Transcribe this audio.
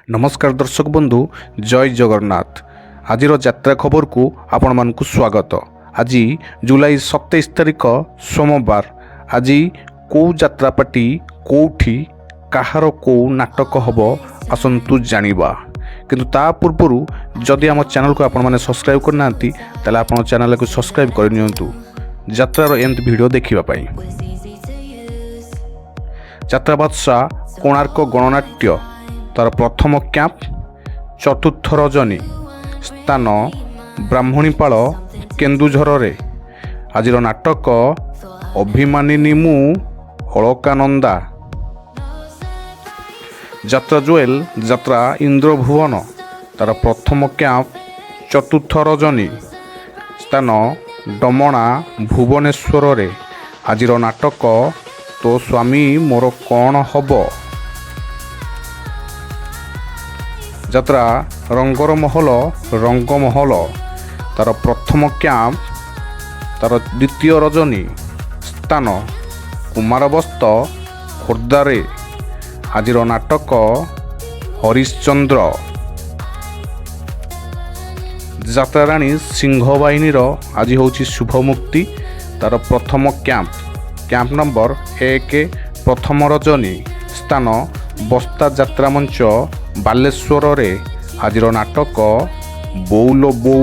नमस्कार दर्शक बंधु जय जगन्नाथ। आज यात्रा खबर को आपण मानकु स्वागत। आज जुलाई 27 तारिख सोमवार। आज कौ यात्रा पार्टी कौठी कहार कौ नाटक हब आसतु जानिबा। किंतु ता पूर्व जदि आम चैनल को आपण माने सब्सक्राइब करना ताले आपण चैनल को सब्सक्राइब कर नियंतु यात्रार एमती वीडियो देखिबा पाई। यात्रा बादशाह कोणार्क गणनाट्य तार प्रथम कैंप चतुर्थ रजनी स्थान ब्राह्मणीपाल केन्दुझर रे। आज नाटक अभिमानिनी मु अलकानंदा। यात्रा जुएल यात्रा इंद्रभुवन तार प्रथम कैंप चतुर्थ रजनी स्थान डमणा भुवनेश्वर रे। आज नाटक तो स्वामी मोर कौन हब। यात्रा रंगर महल रंगमहल तार प्रथम कैंप तार द्वितीय रजनी स्थान कुमारबस्त खोर्धारे। आज नाटक हरिश्चंद्र। यात्राराणी सिंहबाहिनी आज हूँ शुभमुक्ति तार प्रथम कैंप नंबर 1 प्रथम रजनी स्थान बस्ता यात्रा मंच बालेश्वर रे। आज नाटक बौल बौ।